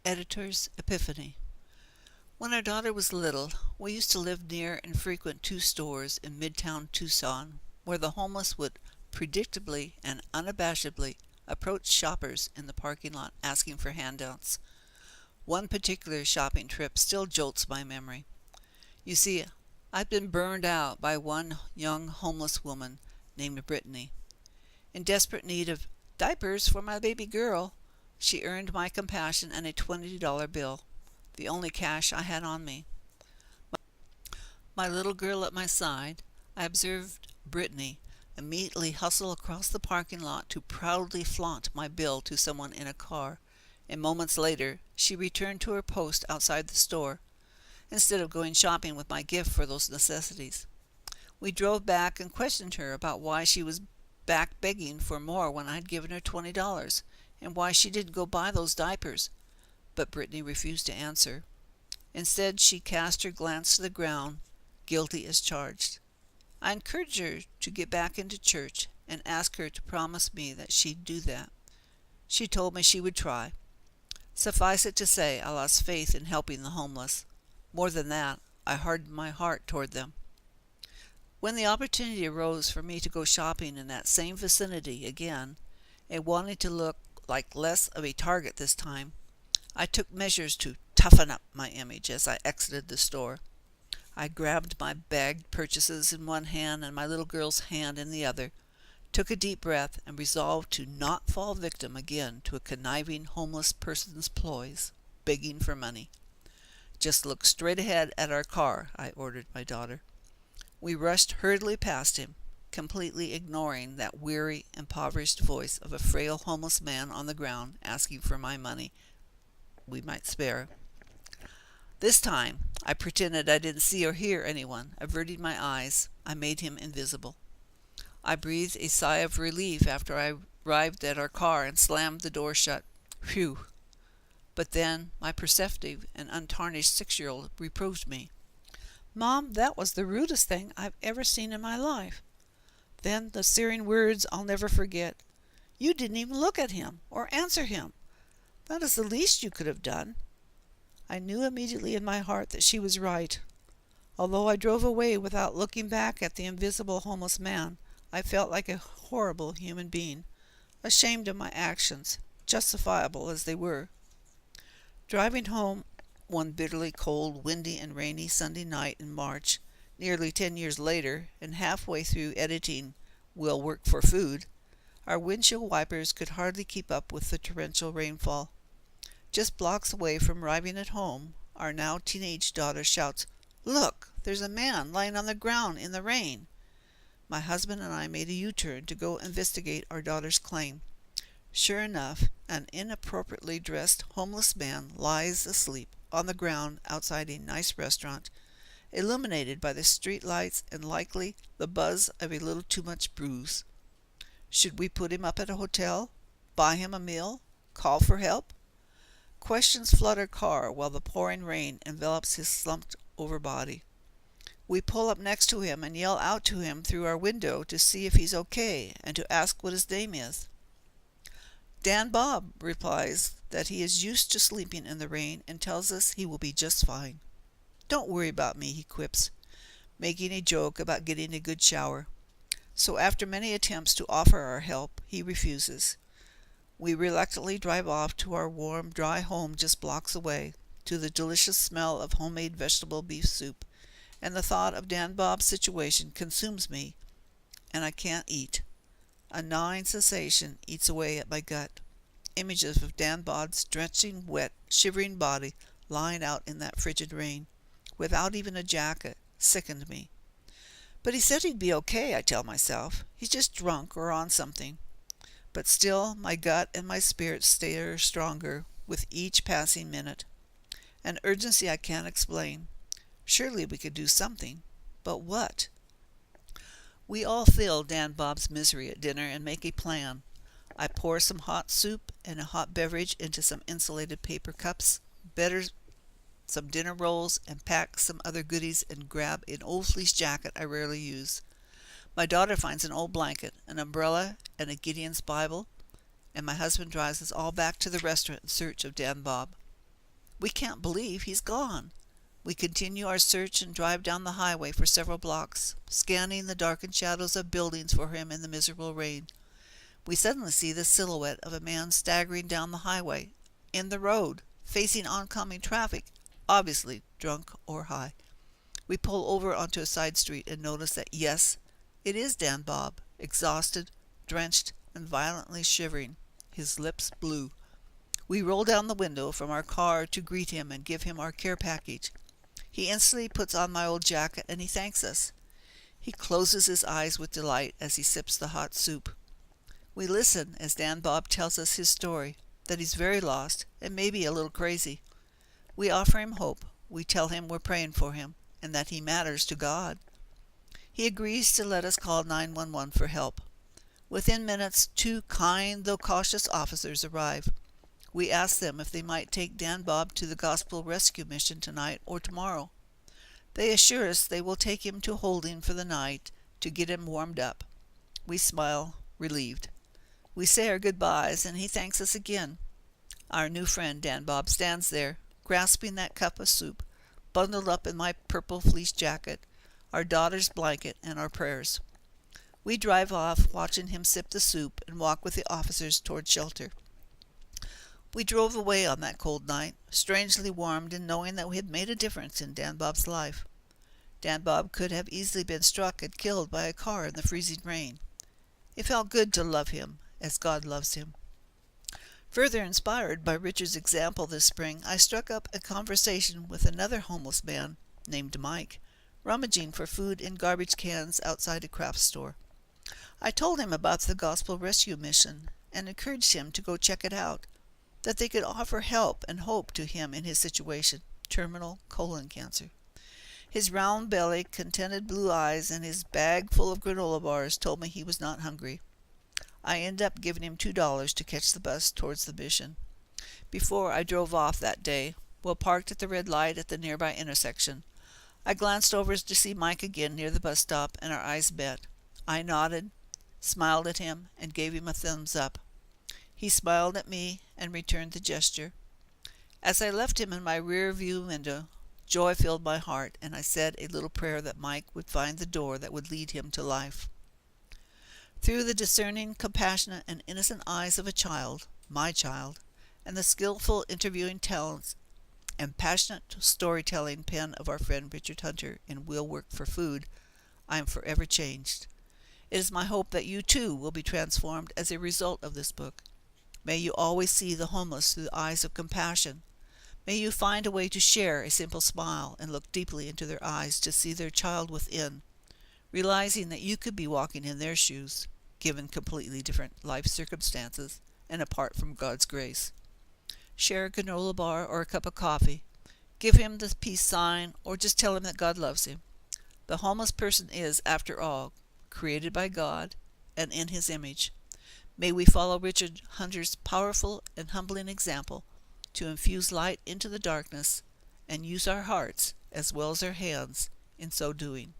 Editor's Epiphany. When our daughter was little, we used to live near and frequent two stores in Midtown Tucson, where the homeless would predictably and unabashedly approach shoppers in the parking lot asking for handouts. One particular shopping trip still jolts my memory. You see, I'd been burned out by one young homeless woman named Brittany. In desperate need of diapers for my baby girl, she earned my compassion and a $20 bill, the only cash I had on me. My little girl at my side, I observed Brittany immediately hustle across the parking lot to proudly flaunt my bill to someone in a car, and moments later she returned to her post outside the store, instead of going shopping with my gift for those necessities. We drove back and questioned her about why she was back begging for more when I'd given her $20, and why she didn't go buy those diapers, but Brittany refused to answer. Instead, she cast her glance to the ground, guilty as charged. I encouraged her to get back into church and asked her to promise me that she'd do that. She told me she would try. Suffice it to say, I lost faith in helping the homeless. More than that, I hardened my heart toward them. When the opportunity arose for me to go shopping in that same vicinity again, and wanting to look like less of a target this time, I took measures to toughen up my image as I exited the store. I grabbed my bagged purchases in one hand and my little girl's hand in the other, took a deep breath, and resolved to not fall victim again to a conniving homeless person's ploys, begging for money. "Just look straight ahead at our car," I ordered my daughter. We rushed hurriedly past him, completely ignoring that weary, impoverished voice of a frail homeless man on the ground asking for my money we might spare. This time, I pretended I didn't see or hear anyone. Averting my eyes, I made him invisible. I breathed a sigh of relief after I arrived at our car and slammed the door shut. Phew! But then my perceptive and untarnished 6-year-old reproved me. "Mom, that was the rudest thing I've ever seen in my life." Then the searing words I'll never forget. "You didn't even look at him or answer him. That is the least you could have done." I knew immediately in my heart that she was right. Although I drove away without looking back at the invisible homeless man, I felt like a horrible human being, ashamed of my actions, justifiable as they were. Driving home one bitterly cold, windy, and rainy Sunday night in March, nearly 10 years later, and halfway through editing Will Work for Food, our windshield wipers could hardly keep up with the torrential rainfall. Just blocks away from arriving at home, our now teenage daughter shouts, "Look, there's a man lying on the ground in the rain." My husband and I made a U-turn to go investigate our daughter's claim. Sure enough, an inappropriately dressed homeless man lies asleep on the ground outside a nice restaurant, illuminated by the street lights and likely the buzz of a little too much booze. Should we put him up at a hotel? Buy him a meal? Call for help? Questions flood our car while the pouring rain envelops his slumped-over body. We pull up next to him and yell out to him through our window to see if he's okay and to ask what his name is. Dan Bob replies that he is used to sleeping in the rain and tells us he will be just fine. "Don't worry about me," he quips, making a joke about getting a good shower. So after many attempts to offer our help, he refuses. We reluctantly drive off to our warm, dry home just blocks away, to the delicious smell of homemade vegetable beef soup, and the thought of Dan Bob's situation consumes me, and I can't eat. A gnawing sensation eats away at my gut. Images of Dan Bob's drenching, wet, shivering body lying out in that frigid rain, without even a jacket, sickened me. But he said he'd be okay, I tell myself. He's just drunk or on something. But still, my gut and my spirit stay stronger with each passing minute. An urgency I can't explain. Surely we could do something. But what? We all feel Dan Bob's misery at dinner and make a plan. I pour some hot soup and a hot beverage into some insulated paper cups, better some dinner rolls, and pack some other goodies and grab an old fleece jacket I rarely use. My daughter finds an old blanket, an umbrella, and a Gideon's Bible, and my husband drives us all back to the restaurant in search of Dan Bob. We can't believe he's gone. We continue our search and drive down the highway for several blocks, scanning the darkened shadows of buildings for him in the miserable rain. We suddenly see the silhouette of a man staggering down the highway, in the road, facing oncoming traffic, obviously drunk or high. We pull over onto a side street and notice that, yes, it is Dan Bob, exhausted, drenched, and violently shivering, his lips blue. We roll down the window from our car to greet him and give him our care package. He instantly puts on my old jacket and he thanks us. He closes his eyes with delight as he sips the hot soup. We listen as Dan Bob tells us his story, that he's very lost and maybe a little crazy. We offer him hope. We tell him we're praying for him and that he matters to God. He agrees to let us call 911 for help. Within minutes, 2 kind though cautious officers arrive. We ask them if they might take Dan Bob to the Gospel Rescue Mission tonight or tomorrow. They assure us they will take him to Holding for the night to get him warmed up. We smile, relieved. We say our goodbyes and he thanks us again. Our new friend Dan Bob stands there, grasping that cup of soup, bundled up in my purple fleece jacket, our daughter's blanket, and our prayers. We drive off, watching him sip the soup and walk with the officers toward shelter. We drove away on that cold night, strangely warmed in knowing that we had made a difference in Dan Bob's life. Dan Bob could have easily been struck and killed by a car in the freezing rain. It felt good to love him as God loves him. Further inspired by Richard's example this spring, I struck up a conversation with another homeless man named Mike, rummaging for food in garbage cans outside a craft store. I told him about the Gospel Rescue Mission and encouraged him to go check it out, that they could offer help and hope to him in his situation, terminal colon cancer. His round belly, contented blue eyes, and his bag full of granola bars told me he was not hungry. I ended up giving him $2 to catch the bus towards the mission. Before I drove off that day, while parked at the red light at the nearby intersection, I glanced over to see Mike again near the bus stop, and our eyes met. I nodded, smiled at him, and gave him a thumbs up. He smiled at me and returned the gesture. As I left him in my rear view window, joy filled my heart, and I said a little prayer that Mike would find the door that would lead him to life. Through the discerning, compassionate, and innocent eyes of a child, my child, and the skillful interviewing talents and passionate storytelling pen of our friend Richard Hunter in Will Work for Food, I am forever changed. It is my hope that you too will be transformed as a result of this book. May you always see the homeless through the eyes of compassion. May you find a way to share a simple smile and look deeply into their eyes to see their child within, realizing that you could be walking in their shoes, given completely different life circumstances and apart from God's grace. Share a granola bar or a cup of coffee. Give him the peace sign or just tell him that God loves him. The homeless person is, after all, created by God and in His image. May we follow Richard Hunter's powerful and humbling example to infuse light into the darkness and use our hearts as well as our hands in so doing.